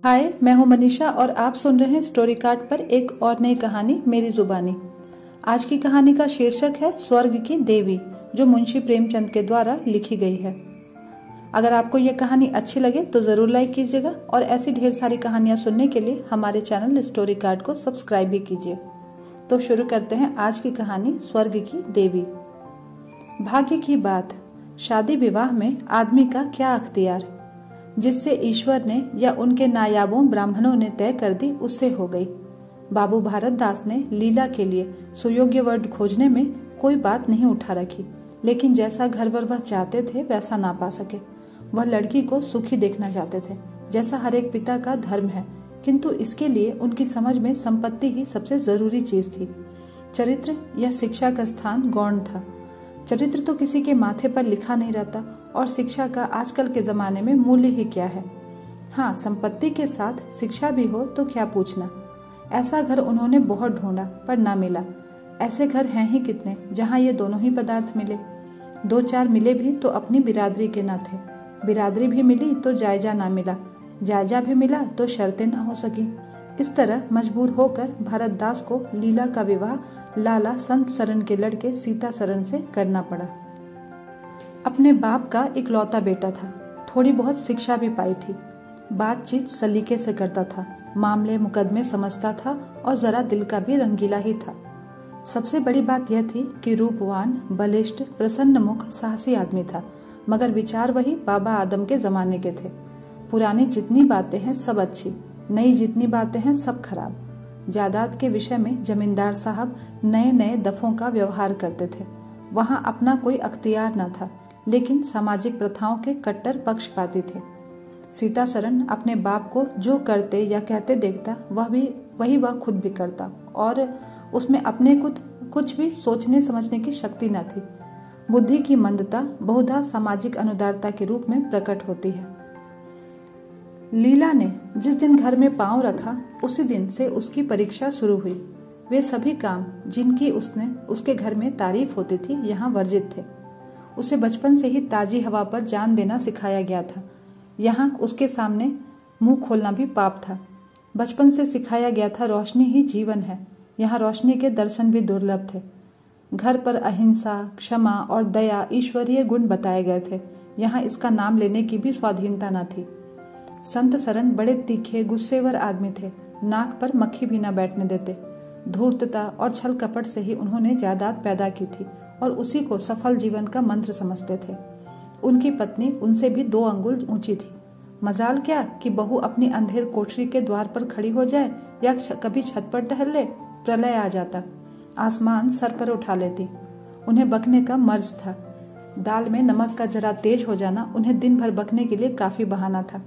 हाय, मैं हूं मनीषा और आप सुन रहे हैं स्टोरी कार्ड पर एक और नई कहानी मेरी जुबानी। आज की कहानी का शीर्षक है स्वर्ग की देवी, जो मुंशी प्रेमचंद के द्वारा लिखी गई है। अगर आपको ये कहानी अच्छी लगे तो जरूर लाइक कीजिएगा और ऐसी ढेर सारी कहानियां सुनने के लिए हमारे चैनल स्टोरी कार्ड को सब्सक्राइब भी कीजिए। तो शुरू करते हैं आज की कहानी स्वर्ग की देवी। भाग्य की बात, शादी विवाह में आदमी का क्या अख्तियार, जिससे ईश्वर ने या उनके नायाबों ब्राह्मणों ने तय कर दी उससे हो गई। बाबू भारत दास ने लीला के लिए सुयोग्य वर्ड खोजने में कोई बात नहीं उठा रखी, लेकिन जैसा घर वर वह चाहते थे वैसा ना पा सके। वह लड़की को सुखी देखना चाहते थे, जैसा हर एक पिता का धर्म है, किंतु इसके लिए उनकी समझ में संपत्ति ही सबसे जरूरी चीज थी। चरित्र या शिक्षा का स्थान गौण था। चरित्र तो किसी के माथे पर लिखा नहीं रहता और शिक्षा का आजकल के जमाने में मूल्य ही क्या है। हाँ, संपत्ति के साथ शिक्षा भी हो तो क्या पूछना। ऐसा घर उन्होंने बहुत ढूंढा पर ना मिला। ऐसे घर हैं ही कितने जहाँ ये दोनों ही पदार्थ मिले। दो चार मिले भी तो अपनी बिरादरी के ना थे। बिरादरी भी मिली तो जायजा ना मिला। जायजा भी मिला तो शर्तें ना हो सकी। इस तरह मजबूर होकर भारत दास को लीला का विवाह लाला संत सरन के लड़के सीता सरन से करना पड़ा। अपने बाप का इकलौता बेटा था, थोड़ी बहुत शिक्षा भी पाई थी, बातचीत सलीके से करता था, मामले मुकदमे समझता था और जरा दिल का भी रंगीला ही था। सबसे बड़ी बात यह थी कि रूपवान, बलिष्ठ, प्रसन्न मुख, साहसी आदमी था, मगर विचार वही बाबा आदम के जमाने के थे। पुरानी जितनी बातें हैं सब अच्छी, नई जितनी बातें हैं सब खराब। जायदाद के विषय में जमींदार साहब नए नए दफों का व्यवहार करते थे। वहां अपना कोई अख्तियार न था, लेकिन सामाजिक प्रथाओं के कट्टर पक्षपाती थे। सीता सरन अपने बाप को जो करते या कहते देखता वही वह खुद भी करता, और उसमें अपने कुछ भी सोचने समझने की शक्ति न थी। बुद्धि की मंदता बहुधा सामाजिक अनुदारता के रूप में प्रकट होती है। लीला ने जिस दिन घर में पांव रखा उसी दिन से उसकी परीक्षा शुरू हुई। वे सभी काम जिनकी उसके घर में तारीफ होती थी यहाँ वर्जित थे। उसे बचपन से ही ताजी हवा पर जान देना सिखाया गया था। यहाँ उसके सामने मुंह खोलना भी पाप था। बचपन से सिखाया गया था रोशनी ही जीवन है। यहाँ रोशनी के दर्शन भी दुर्लभ थे। घर पर अहिंसा, क्षमा और दया ईश्वरीय गुण बताए गए थे। यहाँ इसका नाम लेने की भी स्वाधीनता न थी। संत सरन बड़े तीखे गुस्सेवर आदमी थे। नाक पर मक्खी भी न बैठने देते। धूर्तता और छल कपट से ही उन्होंने जायदाद पैदा की थी और उसी को सफल जीवन का मंत्र समझते थे। उनकी पत्नी उनसे भी 2 अंगुल ऊंची थी। मजाल क्या कि बहू अपनी अंधेर कोठरी के द्वार पर खड़ी हो जाए या कभी छत पर टहल ले, प्रलय आ जाता, आसमान सर पर उठा लेती। उन्हें बकने का मर्ज था। दाल में नमक का जरा तेज हो जाना उन्हें दिन भर बकने के लिए काफी बहाना था।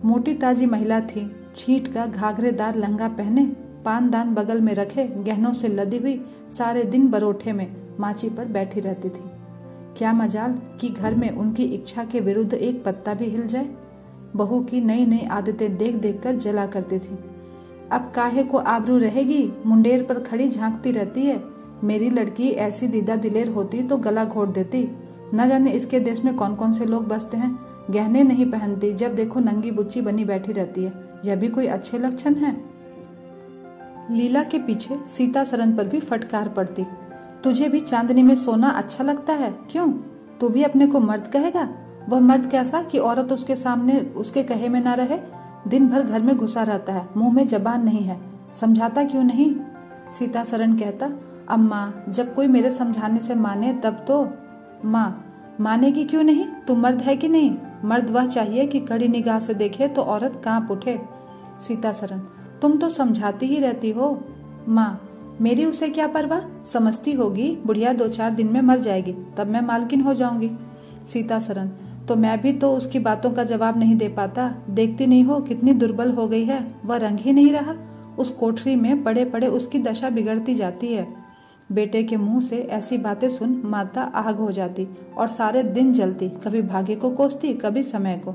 मोटी ताजी महिला थी। छींट का घाघरेदार लहंगा पहने, पानदान बगल में रखे, गहनों से लदी हुई, सारे दिन बरोठे में माची पर बैठी रहती थी। क्या मजाल कि घर में उनकी इच्छा के विरुद्ध एक पत्ता भी हिल जाए। बहू की नई नई आदतें देख देख कर जला करती थी। अब काहे को आबरू रहेगी, मुंडेर पर खड़ी झांकती रहती है। मेरी लड़की ऐसी दीदा दिलेर होती तो गला घोट देती। न जाने इसके देश में कौन कौन से लोग बसते हैं। गहने नहीं पहनती, जब देखो नंगी बुच्ची बनी बैठी रहती है। यह भी कोई अच्छे लक्षण है। लीला के पीछे सीता सरन पर भी फटकार पड़ती। तुझे भी चांदनी में सोना अच्छा लगता है क्यों? तू भी अपने को मर्द कहेगा? वह मर्द कैसा कि औरत उसके सामने उसके कहे में ना रहे। दिन भर घर में घुसा रहता है, मुंह में जबान नहीं है। समझाता क्यों नहीं? सीता सरन कहता, अम्मा जब कोई मेरे समझाने से माने तब तो। माँ मानेगी क्यों नहीं? तू मर्द है कि नहीं? मर्द वह चाहिए कि कड़ी निगाह से देखे तो औरत कांप उठे। सीता सरन, तुम तो समझाती ही रहती हो। माँ मेरी उसे क्या परवाह, समझती होगी बुढ़िया 2-4 दिन में मर जाएगी, तब मैं मालकिन हो जाऊंगी। सीता सरन, तो मैं भी तो उसकी बातों का जवाब नहीं दे पाता। देखती नहीं हो कितनी दुर्बल हो गई है, वह रंग ही नहीं रहा। उस कोठरी में पड़े पड़े उसकी दशा बिगड़ती जाती है। बेटे के मुंह से ऐसी बातें सुन माता आग हो जाती और सारे दिन जलती, कभी भाग्य को कोसती, कभी समय को।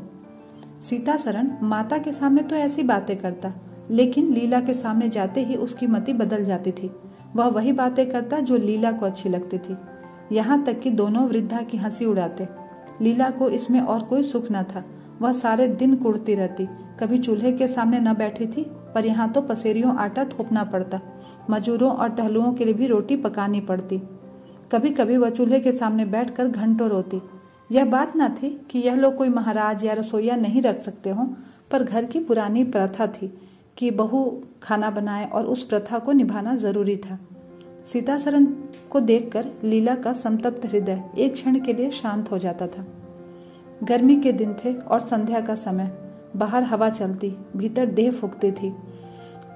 सीता सरन माता के सामने तो ऐसी बातें करता, लेकिन लीला के सामने जाते ही उसकी मति बदल जाती थी। वह वही बातें करता जो लीला को अच्छी लगती थी। यहाँ तक कि दोनों वृद्धा की हंसी उड़ाते। लीला को इसमें और कोई सुख न था। वह सारे दिन कुड़ती रहती, कभी चूल्हे के सामने न बैठी थी, पर यहाँ तो पसेरियों आटा थोपना पड़ता, मजूरों और टहलुओं के लिए भी रोटी पकानी पड़ती। कभी कभी वह चूल्हे के सामने बैठकर घंटों रोती। यह बात न थी कि यह लोग कोई महाराज या रसोईया नहीं रख सकते हों, पर घर की पुरानी प्रथा थी कि बहू खाना बनाए और उस प्रथा को निभाना जरूरी था। सीतासरण को देखकर लीला का संतप्त हृदय एक क्षण के लिए शांत हो जाता था। गर्मी के दिन थे और संध्या का समय। बाहर हवा चलती, भीतर देह फूकती थी।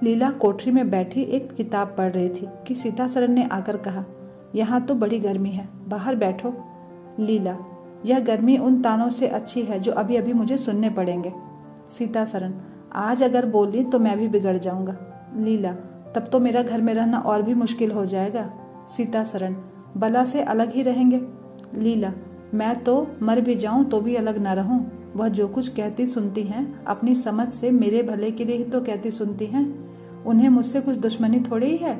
लीला कोठरी में बैठी एक किताब पढ़ रही थी कि सीतासरण ने आकर कहा, यहाँ तो बड़ी गर्मी है, बाहर बैठो। लीला, यह गर्मी उन तानों से अच्छी है जो अभी अभी मुझे सुनने पड़ेंगे। सीतासरण, आज अगर बोली तो मैं भी बिगड़ जाऊंगा। लीला, तब तो मेरा घर में रहना और भी मुश्किल हो जाएगा। सीतासरण, बला से अलग ही रहेंगे। लीला, मैं तो मर भी जाऊं तो भी अलग न रहूं। वह जो कुछ कहती सुनती हैं अपनी समझ से मेरे भले के लिए ही तो कहती सुनती हैं। उन्हें मुझसे कुछ दुश्मनी थोड़ी ही है।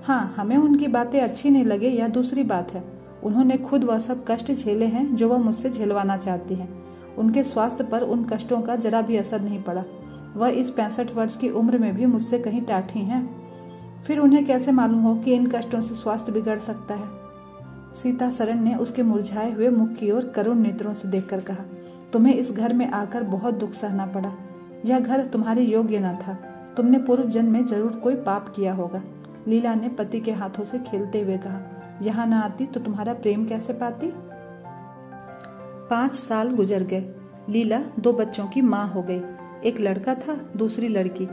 हाँ, हमें उनकी बातें अच्छी नहीं लगे यह दूसरी बात है। उन्होंने खुद वह सब कष्ट झेले हैं जो वह मुझसे झेलवाना चाहती हैं। उनके स्वास्थ्य पर उन कष्टों का जरा भी असर नहीं पड़ा। वह इस 65 वर्ष की उम्र में भी मुझसे कहीं टाठी हैं। फिर उन्हें कैसे मालूम हो कि इन कष्टों से स्वास्थ्य बिगड़ सकता है। सीतासरण ने उसके मुरझाए हुए मुख की ओर करुण नेत्रों से देखकर कहा, तुम्हें इस घर में आकर बहुत दुख सहना पड़ा। यह घर तुम्हारे योग्य न था। तुमने पूर्व जन्म में जरूर कोई पाप किया होगा। लीला ने पति के हाथों से खेलते हुए कहा, यहाँ न आती तो तुम्हारा प्रेम कैसे पाती। 5 साल गुजर गए। लीला 2 बच्चों की माँ हो गई। एक लड़का था, दूसरी लड़की।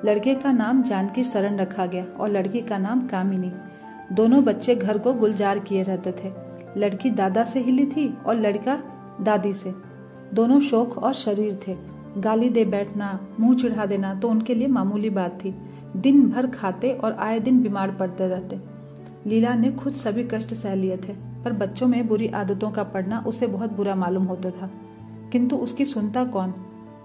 लड़के का नाम जानकी शरण रखा गया और लड़की का नाम कामिनी। दोनों बच्चे घर को गुलजार किए रहते थे। लड़की दादा से हिली थी और लड़का दादी से। दोनों शौक और शरीर थे। गाली दे बैठना, मुंह चिढ़ा देना तो उनके लिए मामूली बात थी। दिन भर खाते और आए दिन बीमार पड़ते रहते। लीला ने खुद सभी कष्ट सह लिए थे, पर बच्चों में बुरी आदतों का पड़ना उसे बहुत बुरा मालूम होता था। किंतु उसकी सुनता कौन।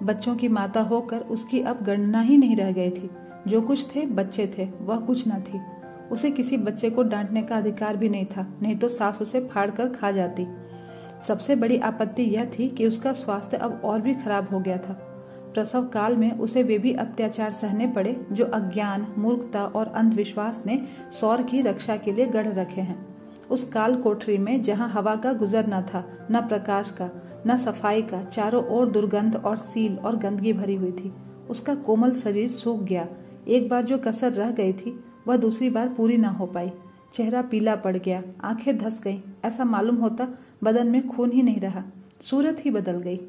बच्चों की माता होकर उसकी अब गणना ही नहीं रह गई थी। जो कुछ थे बच्चे थे, वह कुछ न थी। उसे किसी बच्चे को डांटने का अधिकार भी नहीं था, नहीं तो सास उसे फाड़ कर खा जाती। सबसे बड़ी आपत्ति यह थी कि उसका स्वास्थ्य अब और भी खराब हो गया था। प्रसव काल में उसे वे भी अत्याचार सहने पड़े जो अज्ञान, मूर्खता और अंधविश्वास ने सौर की रक्षा के लिए गढ़ रखे हैं। उस काल कोठरी में जहाँ हवा का गुजर न था, न प्रकाश का, न सफाई का, चारों ओर दुर्गंध और सील और गंदगी भरी हुई थी। उसका कोमल शरीर सूख गया। एक बार जो कसर रह गई थी वह दूसरी बार पूरी न हो पाई। चेहरा पीला पड़ गया, आंखें धस गईं। ऐसा मालूम होता बदन में खून ही नहीं रहा, सूरत ही बदल गई।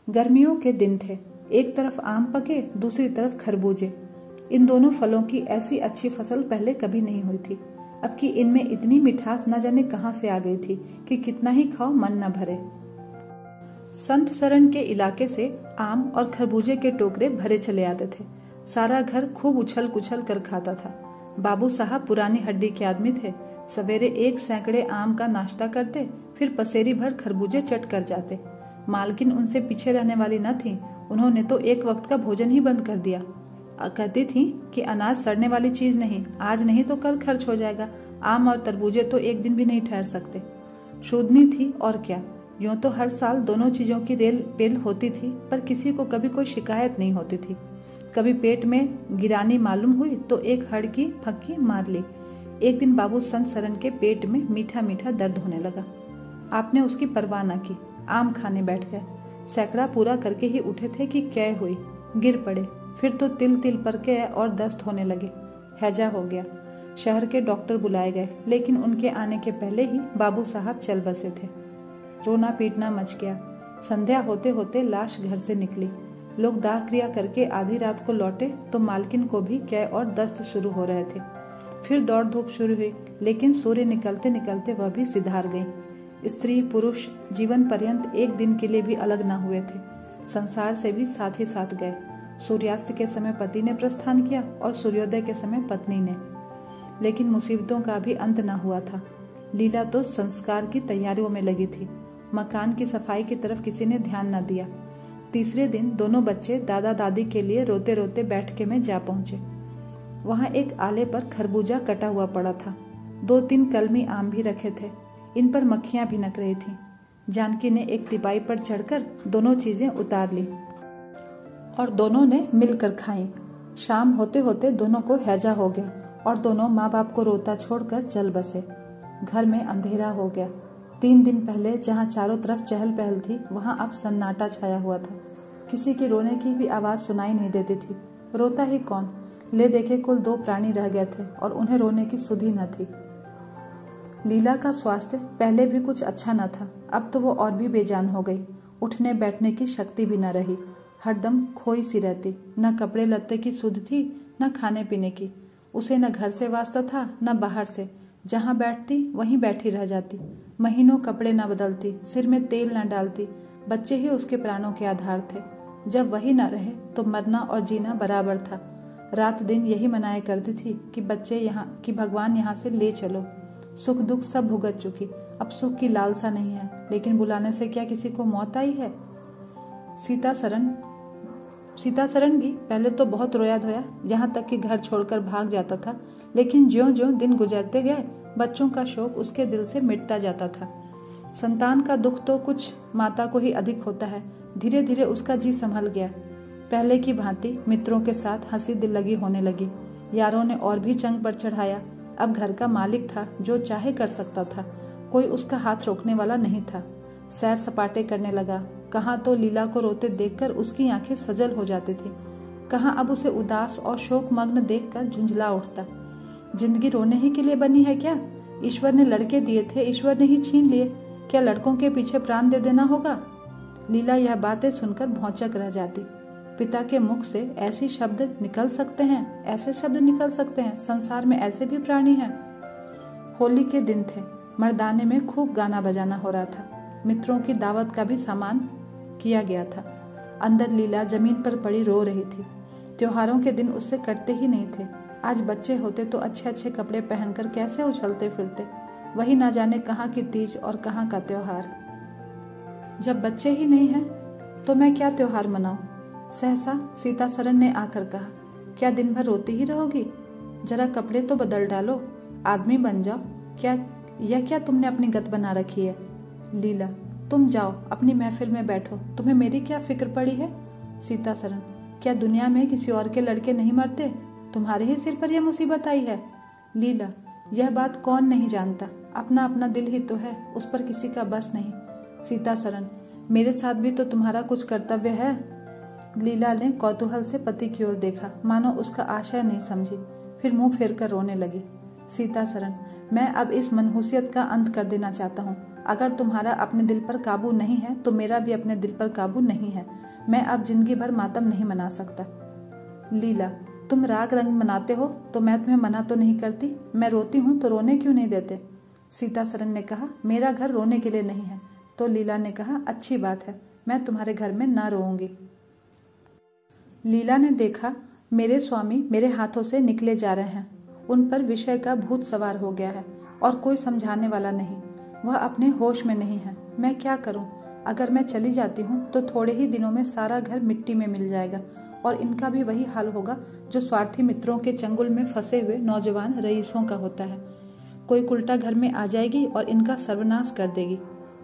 गर्मियों के दिन थे। एक तरफ आम पके, दूसरी तरफ खरबूजे। इन दोनों फलों की ऐसी अच्छी फसल पहले कभी नहीं हुई थी। अब कि इनमें इतनी मिठास न जाने कहां से आ गई थी कि कितना ही खाओ मन न भरे। संत शरण के इलाके से आम और खरबूजे के टोकरे भरे चले आते थे। सारा घर खूब उछल कुछल कर खाता था। बाबू साहब पुरानी हड्डी के आदमी थे। सवेरे 1 सैकड़े आम का नाश्ता करते, फिर पसेरी भर खरबूजे चट कर जाते। मालकिन उनसे पीछे रहने वाली न थी। उन्होंने तो एक वक्त का भोजन ही बंद कर दिया। कहती थी कि अनाज सड़ने वाली चीज नहीं, आज नहीं तो कल खर्च हो जाएगा। आम और तरबूजे तो एक दिन भी नहीं ठहर सकते। शोधनी थी और क्या। यूं तो हर साल दोनों चीजों की रेल पेल होती थी, पर किसी को कभी कोई शिकायत नहीं होती थी। कभी पेट में गिरानी मालूम हुई तो एक हड़ की फक्की मार ली। एक दिन बाबू संत शरण के पेट में मीठा मीठा दर्द होने लगा। आपने उसकी परवाह न की, आम खाने बैठ गए। सैकड़ा पूरा करके ही उठे थे कि कै हुई, गिर पड़े। फिर तो तिल तिल पर के और दस्त होने लगे। हैजा हो गया। शहर के डॉक्टर बुलाए गए, लेकिन उनके आने के पहले ही बाबू साहब चल बसे थे। रोना पीटना मच गया। संध्या होते होते लाश घर से निकली। लोग दाह क्रिया करके आधी रात को लौटे तो मालकिन को भी कै और दस्त शुरू हो रहे थे। फिर दौड़ धूप शुरू हुई, लेकिन सूर्य निकलते निकलते वह भी सिधार गई। स्त्री पुरुष जीवन पर्यंत एक दिन के लिए भी अलग न हुए थे। संसार से भी साथ ही साथ गए। सूर्यास्त के समय पति ने प्रस्थान किया और सूर्योदय के समय पत्नी ने। लेकिन मुसीबतों का भी अंत न हुआ था। लीला तो संस्कार की तैयारियों में लगी थी। मकान की सफाई की तरफ किसी ने ध्यान न दिया। तीसरे दिन दोनों बच्चे दादा दादी के लिए रोते रोते बैठके में जा पहुंचे। वहां एक आले पर खरबूजा कटा हुआ पड़ा था। 2-3 कलमी आम भी रखे थे। इन पर मक्खियां भिनक रही थीं। जानकी ने एक तिपाई पर चढ़कर दोनों चीजें उतार ली। और दोनों ने मिलकर खाई। शाम होते होते दोनों को हैजा हो गया और दोनों माँ बाप को रोता छोड़कर चल बसे। घर में अंधेरा हो गया। 3 दिन पहले जहाँ चारों तरफ चहल पहल थी, वहाँ अब सन्नाटा छाया हुआ था। किसी की रोने की भी आवाज़ सुनाई नहीं देती थी। रोता ही कौन? ले देखे कुल 2 प्राणी रह गए थे और उन्हें रोने की सुधि न थी। लीला का स्वास्थ्य पहले भी कुछ अच्छा न था, अब तो वो और भी बेजान हो गई। उठने बैठने की शक्ति भी न रही, हरदम खोई सी रहती। न कपड़े लत्ते की सुध थी, न खाने पीने की। उसे न घर से वास्ता था, न बाहर से। जहाँ बैठती वहीं बैठी रह जाती। महीनों कपड़े न बदलती, सिर में तेल न डालती। बच्चे ही उसके प्राणों के आधार थे। जब वही न रहे तो मरना और जीना बराबर था। रात दिन यही मनाया करती थी कि भगवान यहाँ से ले चलो। सुख दुख सब भुगत चुकी, अब सुख की लालसा नहीं है, लेकिन बुलाने से क्या किसी को मौत आई है? सीता सरन भी पहले तो बहुत रोया धोया, यहाँ तक कि घर छोड़कर भाग जाता था। लेकिन ज्यों ज्यों दिन गुजरते गए, बच्चों का शोक उसके दिल से मिटता जाता था। संतान का दुख तो कुछ माता को ही अधिक होता है। धीरे धीरे उसका जी संभल गया। पहले की भांति मित्रों के साथ हंसी दिल लगी होने लगी। यारों ने और भी चंग पर चढ़ाया। अब घर का मालिक था, जो चाहे कर सकता था। कोई उसका हाथ रोकने वाला नहीं था। सैर सपाटे करने लगा। कहाँ तो लीला को रोते देखकर उसकी आंखें सजल हो जाती थी, कहाँ अब उसे उदास और शोकमग्न देखकर झुंझला उठता। जिंदगी रोने ही के लिए बनी है क्या? ईश्वर ने लड़के दिए थे, ईश्वर ने ही छीन लिए। क्या लड़कों के पीछे प्राण दे देना होगा? लीला यह बातें सुनकर भौचक रह जाती। पिता के मुख से ऐसे शब्द निकल सकते हैं, ऐसे शब्द निकल सकते हैं? संसार में ऐसे भी प्राणी हैं। होली के दिन थे। मर्दाने में खूब गाना बजाना हो रहा था। मित्रों की दावत का भी सामान किया गया था। अंदर लीला जमीन पर पड़ी रो रही थी। त्योहारों के दिन उससे कटते ही नहीं थे। आज बच्चे होते तो अच्छे अच्छे कपड़े पहनकर कैसे उछलते फिरते। वही ना जाने कहाँ की तीज और कहाँ का त्योहार। जब बच्चे ही नहीं हैं तो मैं क्या त्योहार मनाऊं? सहसा सीता सरन ने आकर कहा, क्या दिन भर रोती ही रहोगी? जरा कपड़े तो बदल डालो, आदमी बन जाओ। क्या तुमने अपनी गत बना रखी है? लीला, तुम जाओ अपनी महफिल में बैठो, तुम्हें मेरी क्या फिक्र पड़ी है? सीता सरन, क्या दुनिया में किसी और के लड़के नहीं मरते? तुम्हारे ही सिर पर यह मुसीबत आई है? लीला, यह बात कौन नहीं जानता, अपना अपना दिल ही तो है, उस पर किसी का बस नहीं। सीता सरन, मेरे साथ भी तो तुम्हारा कुछ कर्तव्य है। लीला ने कौतूहल से पति की ओर देखा, मानो उसका आशय नहीं समझी, फिर मुंह फेर कर रोने लगी। सीता सरन, मैं अब इस मनहूसियत का अंत कर देना चाहता हूँ। अगर तुम्हारा अपने दिल पर काबू नहीं है तो मेरा भी अपने दिल पर काबू नहीं है। मैं अब जिंदगी भर मातम नहीं मना सकता। लीला, तुम राग रंग मनाते हो तो मैं तुम्हें मना तो नहीं करती। मैं रोती हूँ तो रोने क्यों नहीं देते? सीता सरन ने कहा, मेरा घर रोने के लिए नहीं है। तो लीला ने कहा, अच्छी बात है, मैं तुम्हारे घर में ना रोऊंगी। लीला ने देखा मेरे स्वामी मेरे हाथों से निकले जा रहे हैं। उन पर विषय का भूत सवार हो गया है और कोई समझाने वाला नहीं। वह अपने होश में नहीं है। मैं क्या करूं? अगर मैं चली जाती हूं तो थोड़े ही दिनों में सारा घर मिट्टी में मिल जाएगा और इनका भी वही हाल होगा जो स्वार्थी मित्रों के चंगुल में फंसे हुए नौजवान रईसों का होता है। कोई उल्टा घर में आ जाएगी और इनका सर्वनाश कर देगी।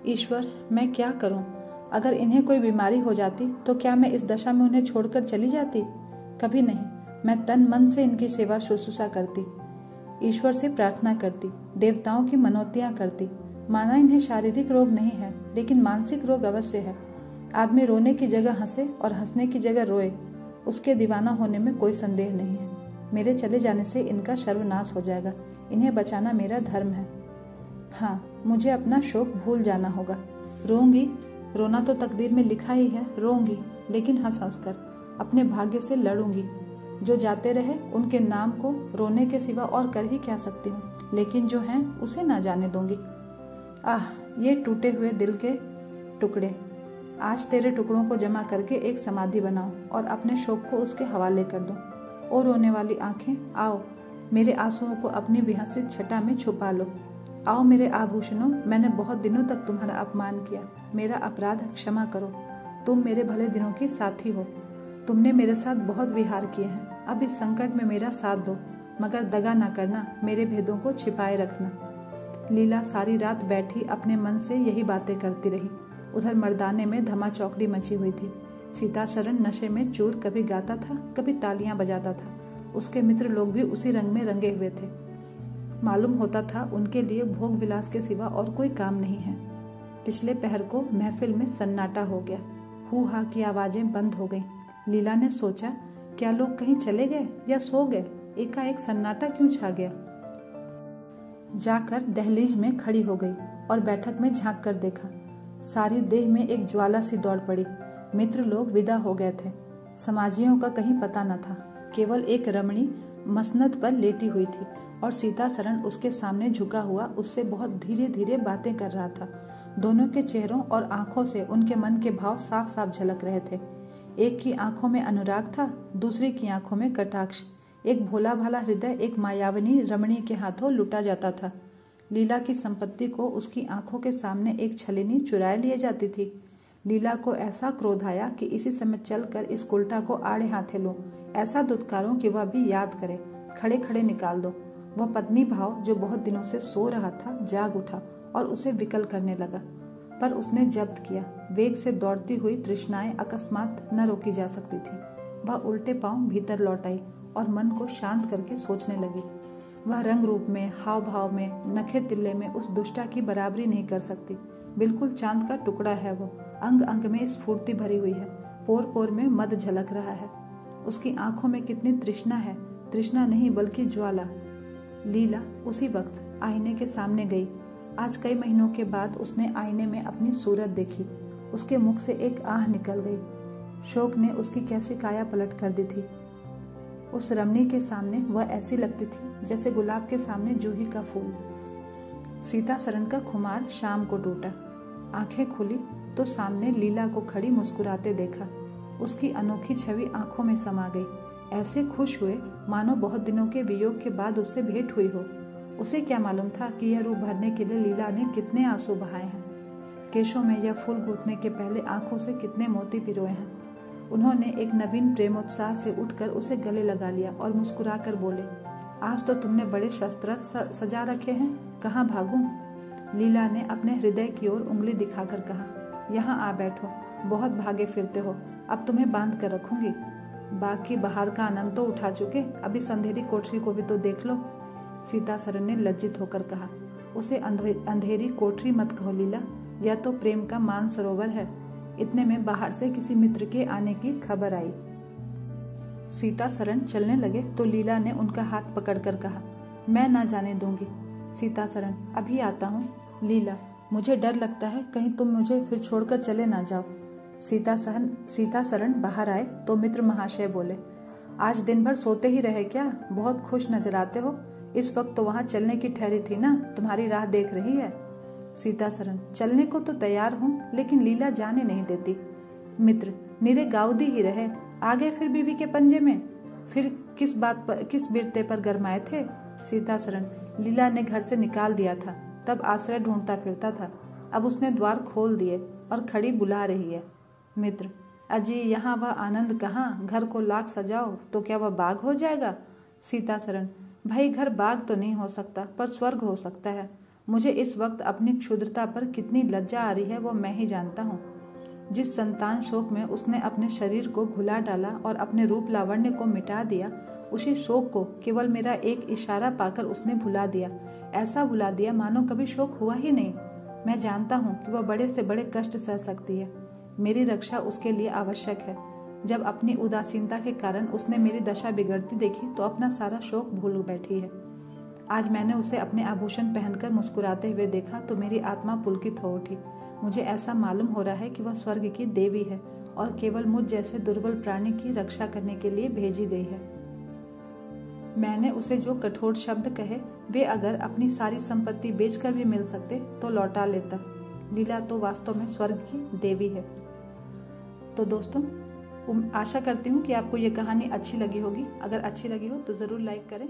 ईश्वर, मैं क्या करूं? अगर इन्हें कोई बीमारी हो जाती तो क्या मैं इस दशा में उन्हें छोड़कर चली जाती? कभी नहीं। मैं तन मन से इनकी सेवा शुश्रूषा करती, ईश्वर से प्रार्थना करती, देवताओं की मनौतियां करती। माना इन्हें शारीरिक रोग नहीं है, लेकिन मानसिक रोग अवश्य है। आदमी रोने की जगह हंसे और हंसने की जगह रोए, उसके दीवाना होने में कोई संदेह नहीं है। मेरे चले जाने से इनका सर्वनाश हो जाएगा। इन्हें बचाना मेरा धर्म है। हाँ, मुझे अपना शोक भूल जाना होगा। रोऊंगी, रोना तो तकदीर में लिखा ही है, रोऊंगी, लेकिन हंस हंस कर अपने भाग्य से लड़ूंगी। जो जाते रहे उनके नाम को रोने के सिवा और कर ही क्या सकती हूँ, लेकिन जो हैं उसे ना जाने दूंगी। आह, ये टूटे हुए दिल के टुकड़े, आज तेरे टुकड़ों को जमा करके एक समाधि बनाओ और अपने शोक को उसके हवाले कर दो। ओ रोने वाली आंखें, आओ, मेरे आंसुओं को अपनी विहसित छटा में छुपा लो। आओ मेरे आभूषणों, मैंने बहुत दिनों तक तुम्हारा अपमान किया, मेरा अपराध क्षमा करो। तुम मेरे भले दिनों की साथी हो, तुमने मेरे साथ बहुत विहार किए हैं। अब इस संकट में मेरा साथ दो, मगर दगा ना करना, मेरे भेदों को छिपाए रखना। लीला सारी रात बैठी अपने मन से यही बातें करती रही। उधर मर्दाने में धमा चौकड़ी मची हुई थी। सीताशरण नशे में चूर कभी गाता था, कभी तालियां बजाता था। उसके मित्र लोग भी उसी रंग में रंगे हुए थे। मालूम होता था उनके लिए भोग विलास के सिवा और कोई काम नहीं है। पिछले पहर को महफिल में सन्नाटा हो गया। हू हा की आवाजें बंद हो गईं। लीला ने सोचा, क्या लोग कहीं चले गए या सो गए? एकाएक सन्नाटा क्यों छा गया? जाकर दहलीज में खड़ी हो गई और बैठक में झांक कर देखा। सारी देह में एक ज्वाला सी दौड़ पड़ी। मित्र लोग विदा हो गए थे। समाजियों का कहीं पता न था। केवल एक रमणी मसनद पर लेटी हुई थी और सीताशरण उसके सामने झुका हुआ उससे बहुत धीरे धीरे बातें कर रहा था। दोनों के चेहरों और आंखों से उनके मन के भाव साफ साफ झलक रहे थे। एक की आंखों में अनुराग था, दूसरी की आंखों में कटाक्ष। एक भोला भाला हृदय एक मायाविनी रमणी के हाथों लुटा जाता था। लीला की संपत्ति को उसकी आंखों के सामने एक छलिनी चुराए लिए जाती थी। लीला को ऐसा क्रोध आया कि इसी समय चलकर इस उल्टा को आड़े हाथे लूं, ऐसा दुत्कारों कि वह भी याद करे, खड़े खड़े निकाल दो। वह पत्नी भाव जो बहुत दिनों से सो रहा था जाग उठा और उसे विकल करने लगा, पर उसने जब्त किया। वेग से दौड़ती हुई तृष्णाएं अकस्मात न रोकी जा सकती थी। वह उल्टे पांव भीतर लौट आई और मन को शांत करके सोचने लगी। वह रंग रूप में, हाव भाव में, नखे तिल्ले में उस दुष्टा की बराबरी नहीं कर सकती। बिल्कुल चांद का टुकड़ा है वो। अंग अंग में स्फूर्ति भरी हुई है, पोर पोर में मद झलक रहा है। उसकी आंखों में कितनी तृष्णा है, तृष्णा नहीं बल्कि ज्वाला। लीला उसी वक्त आईने के सामने गई। आज कई महीनों के बाद उसने आईने में अपनी सूरत देखी। उसके मुख से एक आह निकल गई। शोक ने उसकी कैसी काया पलट कर दी थी। उस रमणी के सामने वह ऐसी लगती थी जैसे गुलाब के सामने जूही का फूल। सीताशरण का खुमार शाम को टूटा। आंखें खुली तो सामने लीला को खड़ी मुस्कुराते देखा। उसकी अनोखी छवि आंखों में समा गई। ऐसे खुश हुए मानो बहुत दिनों के वियोग के बाद उससे भेंट हुई हो। उसे क्या मालूम था कि यह रूप भरने के लिए लीला ने कितने आंसू बहाए हैं। केशों में यह फूल गूंथने के पहले आंखों से कितने मोती पिरोए हैं। उन्होंने एक नवीन प्रेमोत्साह से उठकर उसे गले लगा लिया और मुस्कुराकर बोले, आज तो तुमने बड़े शस्त्र सजा रखे हैं, कहाँ भागूं? लीला ने अपने हृदय की ओर उंगली दिखाकर कहा, यहाँ आ बैठो, बहुत भागे फिरते हो, अब तुम्हें बांध कर रखूंगी। बाग की बहार का आनंद तो उठा चुके, अभी अंधेरी कोठरी को भी तो देख लो। सीताशरण ने लज्जित होकर कहा, उसे अंधेरी कोठरी मत कहो लीला, यह तो प्रेम का मानसरोवर है। इतने में बाहर से किसी मित्र के आने की खबर आई। सीताशरण चलने लगे तो लीला ने उनका हाथ पकड़कर कहा, मैं ना जाने दूंगी। सीताशरण, अभी आता हूँ। लीला, मुझे डर लगता है कहीं तुम मुझे फिर छोड़कर चले ना जाओ। सीताशरण बाहर आए तो मित्र महाशय बोले, आज दिन भर सोते ही रहे क्या? बहुत खुश नजर आते हो। इस वक्त तो वहां चलने की ठहरी थी ना, तुम्हारी राह देख रही है। सीताशरण, चलने को तो तैयार हूँ, लेकिन लीला जाने नहीं देती। मित्र, निरे गाउदी ही रहे, आ गए फिर बीवी के पंजे में। फिर किस बिरते पर गरमाए थे? सीताशरण, लीला ने घर से निकाल दिया था, तब आश्रय ढूंढता फिरता था। अब उसने द्वार खोल दिए और खड़ी बुला रही है। मित्र, अजी यहाँ वह आनंद कहाँ? घर को लाख सजाओ तो क्या वह बाग हो जाएगा? सीताशरण, भाई घर बाग तो नहीं हो सकता, पर स्वर्ग हो सकता है। मुझे इस वक्त अपनी क्षुद्रता पर कितनी लज्जा आ रही है वो मैं ही जानता हूँ। जिस संतान शोक में उसने अपने शरीर को घुला डाला और अपने रूप लावण्य को मिटा दिया, उसी शोक को केवल मेरा एक इशारा पाकर उसने भुला दिया। ऐसा भुला दिया मानो कभी शोक हुआ ही नहीं। मैं जानता हूँ कि वह बड़े से बड़े कष्ट सह सकती है। मेरी रक्षा उसके लिए आवश्यक है। जब अपनी उदासीनता के कारण उसने मेरी दशा बिगड़ती देखी तो अपना सारा शोक भूल बैठी है। आज मैंने उसे अपने आभूषण पहनकर मुस्कुराते हुए देखा तो मेरी आत्मा पुलकित हो उठी। मुझे ऐसा मालूम हो रहा है कि वह स्वर्ग की देवी है और केवल मुझ जैसे दुर्बल प्राणी की रक्षा करने के लिए भेजी गई है। मैंने उसे जो कठोर शब्द कहे वे अगर अपनी सारी संपत्ति बेचकर भी मिल सकते तो लौटा लेता। लीला तो वास्तव में स्वर्ग की देवी है। तो दोस्तों, आशा करती हूँ कि आपको ये कहानी अच्छी लगी होगी। अगर अच्छी लगी हो तो ज़रूर लाइक करें।